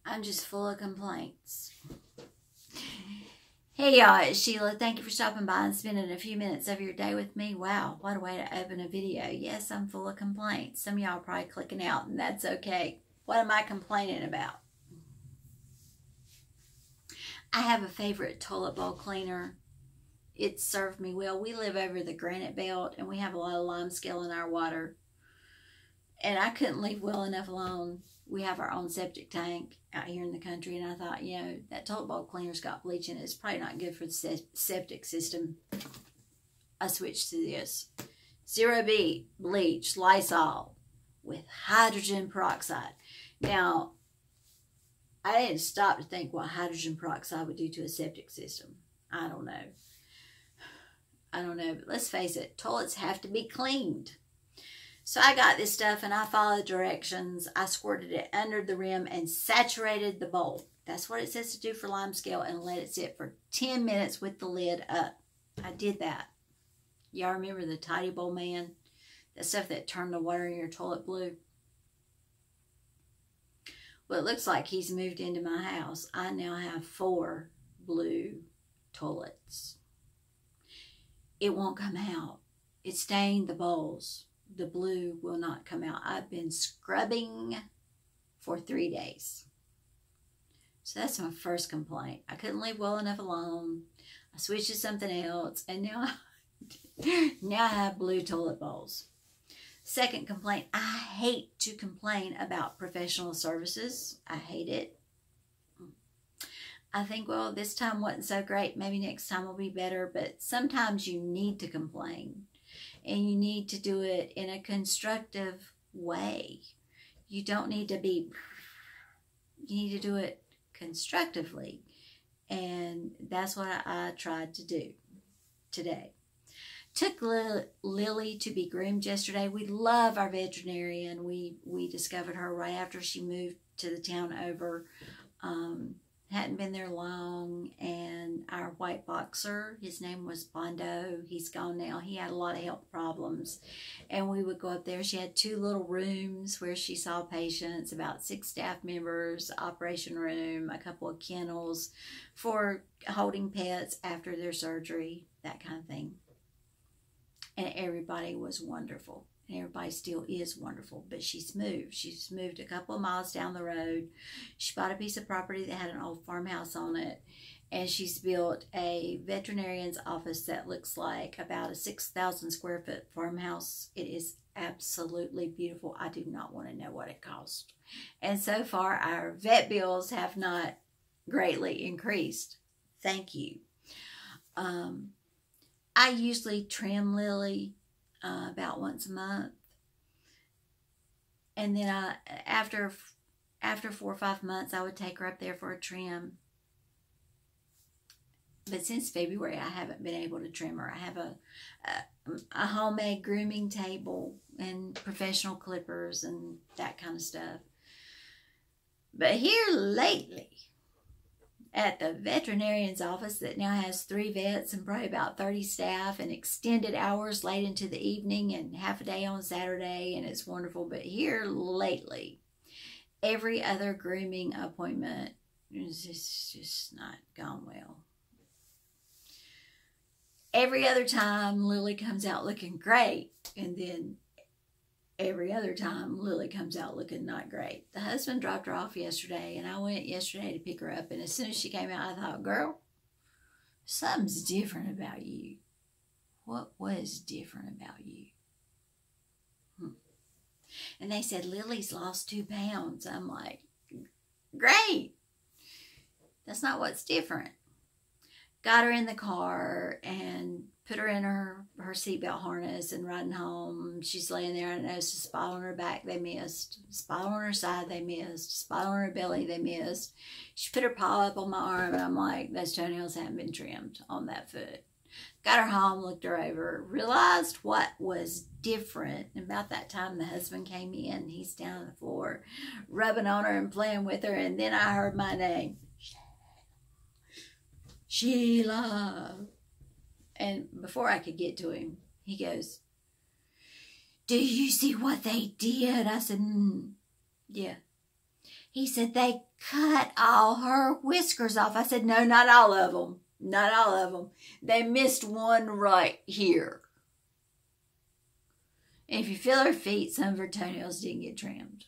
I'm just full of complaints. Hey y'all, it's Sheila. Thank you for stopping by and spending a few minutes of your day with me. Wow, what a way to open a video. Yes, I'm full of complaints. Some of y'all are probably clicking out, and that's okay. What am I complaining about? I have a favorite toilet bowl cleaner. It served me well. We live over the granite belt, and we have a lot of limescale in our water. And I couldn't leave well enough alone. We have our own septic tank out here in the country, and I thought, you know, that toilet bowl cleaner's got bleach in it. It's probably not good for the septic system. I switched to this. 0B bleach Lysol with hydrogen peroxide. Now, I didn't stop to think what hydrogen peroxide would do to a septic system. I don't know. But let's face it, toilets have to be cleaned. So I got this stuff and I followed the directions. I squirted it under the rim and saturated the bowl. That's what it says to do for limescale, and let it sit for 10 minutes with the lid up. I did that. Y'all remember the Tidy Bowl man? That stuff that turned the water in your toilet blue? Well, it looks like he's moved into my house. I now have 4 blue toilets. It won't come out. It stained the bowls. The blue will not come out. I've been scrubbing for 3 days. So that's my first complaint. I couldn't leave well enough alone. I switched to something else, and now I have blue toilet bowls. Second complaint, I hate to complain about professional services. I hate it. I think, well, this time wasn't so great. Maybe next time will be better. But sometimes you need to complain. And you need to do it in a constructive way. You don't need to be, you need to do it constructively. And that's what I tried to do today. Took Lily to be groomed yesterday. We love our veterinarian. We discovered her right after she moved to the town over. Hadn't been there long, and our white boxer, his name was Bondo, he's gone now. He had a lot of health problems, and we would go up there. She had 2 little rooms where she saw patients, about 6 staff members, operation room, a couple of kennels for holding pets after their surgery, that kind of thing. And everybody was wonderful. And everybody still is wonderful, but she's moved. She's moved a couple of miles down the road. She bought a piece of property that had an old farmhouse on it, and she's built a veterinarian's office that looks like about a 6,000 square foot farmhouse. It is absolutely beautiful. I do not want to know what it cost. And so far, our vet bills have not greatly increased. Thank you. I usually trim Lily about once a month, and then after 4 or 5 months I would take her up there for a trim. But since February I haven't been able to trim her. I have a homemade grooming table and professional clippers and that kind of stuff. But here lately, at the veterinarian's office that now has 3 vets and probably about 30 staff and extended hours late into the evening and half a day on Saturday, and it's wonderful. But here lately, every other grooming appointment is just not gone well. Every other time Lily comes out looking great, and then every other time Lily comes out looking not great. The husband dropped her off yesterday, and I went yesterday to pick her up, and as soon as she came out I thought, girl, something's different about you. What was different about you? And they said, Lily's lost 2 pounds. I'm like, great. That's not what's different. Got her in the car and put her in her seatbelt harness and riding home. She's laying there, and I noticed a spot on her back they missed, a spot on her side they missed, a spot on her belly they missed. She put her paw up on my arm, and I'm like, those toenails haven't been trimmed on that foot. Got her home, looked her over, realized what was different. And about that time the husband came in. He's down on the floor rubbing on her and playing with her, and then I heard my name, Sheila. And before I could get to him, he goes, do you see what they did? I said, yeah. He said, they cut all her whiskers off. I said, no, not all of them. Not all of them. They missed one right here. And if you feel her feet, some of her toenails didn't get trimmed.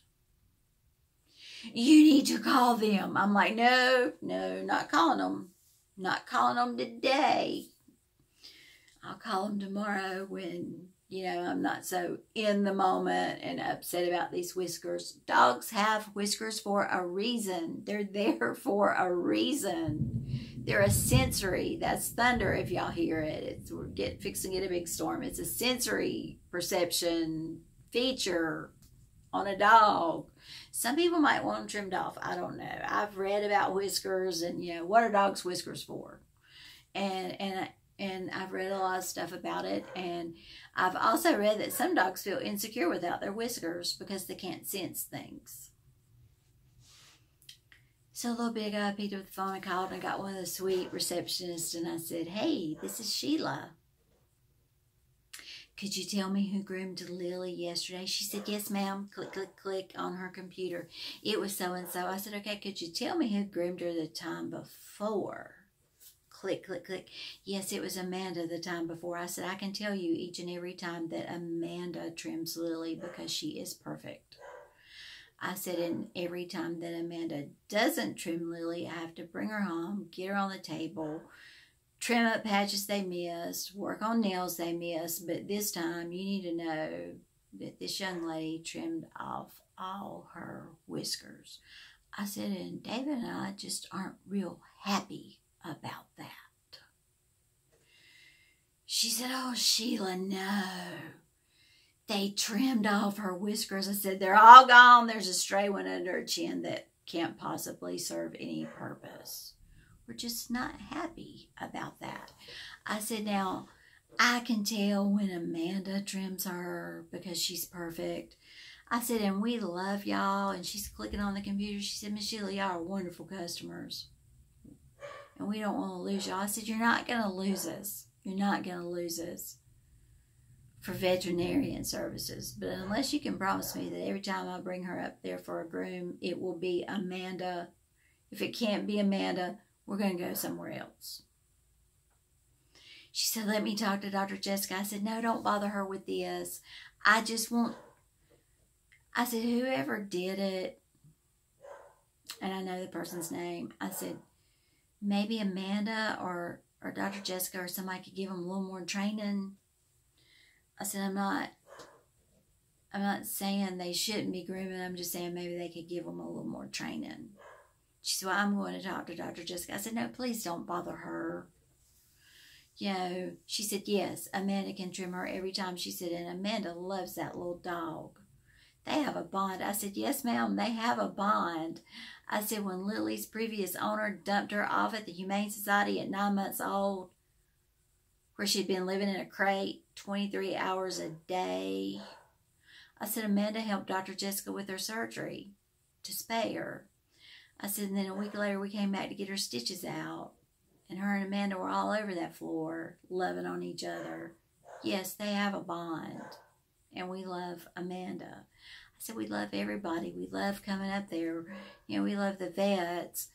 You need to call them. I'm like, no, not calling them. Not calling them today. I'll call them tomorrow when, I'm not so in the moment and upset about these whiskers. Dogs have whiskers for a reason. They're there for a reason. They're a sensory. That's thunder if y'all hear it. We're fixing to get a big storm. It's a sensory perception feature on a dog. Some people might want them trimmed off. I don't know. I've read about whiskers and, what are dogs' whiskers for? And I've read a lot of stuff about it. And I've also read that some dogs feel insecure without their whiskers because they can't sense things. So a little bit ago, I picked up the phone and called, and I got one of the sweet receptionists, and I said, hey, this is Sheila. Could you tell me who groomed Lily yesterday? She said, yes, ma'am. Click, click, click on her computer. It was so-and-so. I said, okay, could you tell me who groomed her the time before? Click, click, click. Yes, it was Amanda the time before. I said, I can tell you each and every time that Amanda trims Lily because she is perfect. I said, and every time that Amanda doesn't trim Lily, I have to bring her home, get her on the table, trim up patches they missed, work on nails they missed. But this time, you need to know that this young lady trimmed off all her whiskers. I said, and David and I just aren't real happy about that. She said, oh, Sheila, no. They trimmed off her whiskers. I said, they're all gone. There's a stray one under her chin that can't possibly serve any purpose. We're just not happy about that. I said, now, I can tell when Amanda trims her because she's perfect. I said, and we love y'all. And she's clicking on the computer. She said, Miss Sheila, y'all are wonderful customers. And we don't want to lose y'all. I said, you're not going to lose us. You're not going to lose us for veterinarian services. But unless you can promise me that every time I bring her up there for a groom, it will be Amanda. If it can't be Amanda, we're going to go somewhere else. She said, let me talk to Dr. Jessica. I said, no, don't bother her with this. I said, whoever did it, and I know the person's name, I said, maybe Amanda or Dr. Jessica or somebody could give them a little more training. I said, I'm not saying they shouldn't be grooming. I'm just saying maybe they could give them a little more training. She said, well, I'm going to talk to Dr. Jessica. I said, no, please don't bother her. She said, yes, Amanda can trim her every time. She said, and Amanda loves that little dog. They have a bond. I said, yes, ma'am, they have a bond. I said, when Lily's previous owner dumped her off at the Humane Society at 9 months old, where she'd been living in a crate 23 hours a day, I said, Amanda helped Dr. Jessica with her surgery to spay her. I said, and then a week later, we came back to get her stitches out. And her and Amanda were all over that floor, loving on each other. Yes, they have a bond. And we love Amanda. I said, we love everybody. We love coming up there. We love the vets.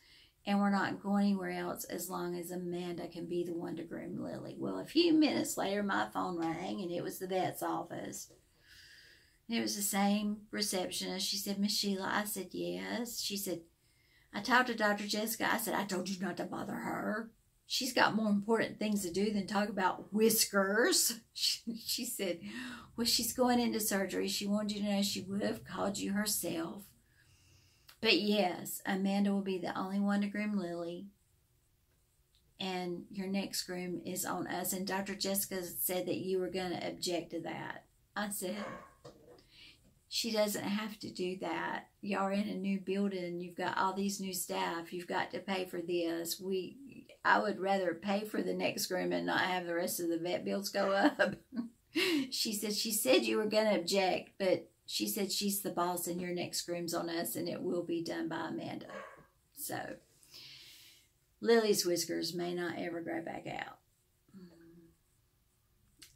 And we're not going anywhere else as long as Amanda can be the one to groom Lily. Well, a few minutes later, my phone rang, and it was the vet's office. And it was the same receptionist. She said, Miss Sheila. I said, yes. She said, I talked to Dr. Jessica. I said, I told you not to bother her. She's got more important things to do than talk about whiskers. She said, well, she's going into surgery. She wanted you to know she would have called you herself. But yes, Amanda will be the only one to groom Lily. And your next groom is on us. And Dr. Jessica said that you were going to object to that. I said, she doesn't have to do that. Y'all are in a new building. You've got all these new staff. You've got to pay for this. I would rather pay for the next groom and not have the rest of the vet bills go up. She said you were going to object, but she said she's the boss and your next groom's on us and it will be done by Amanda. So, Lily's whiskers may not ever grow back out.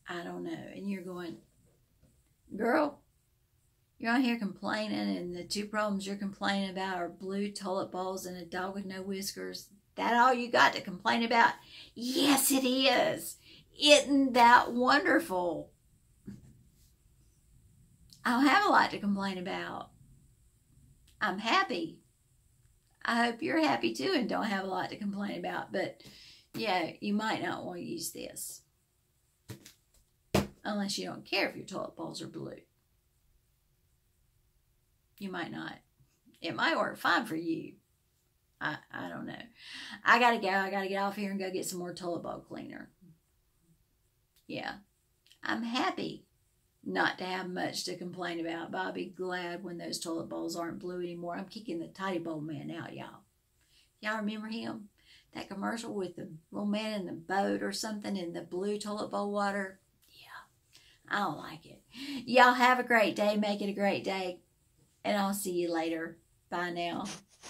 I don't know. And you're going, girl, You're on here complaining, and the two problems you're complaining about are blue toilet bowls and a dog with no whiskers. That all you got to complain about? Yes, it is. Isn't that wonderful? I don't have a lot to complain about. I'm happy. I hope you're happy too and don't have a lot to complain about. But yeah, you might not want to use this. Unless you don't care if your toilet bowls are blue. You might not. It might work fine for you. I don't know. I gotta go. I gotta get off here and go get some more toilet bowl cleaner. Yeah. I'm happy not to have much to complain about, but I'll be glad when those toilet bowls aren't blue anymore. I'm kicking the Tidy Bowl man out, y'all. Y'all remember him? That commercial with the little man in the boat or something in the blue toilet bowl water? Yeah. I don't like it. Y'all have a great day. Make it a great day. And I'll see you later. Bye now.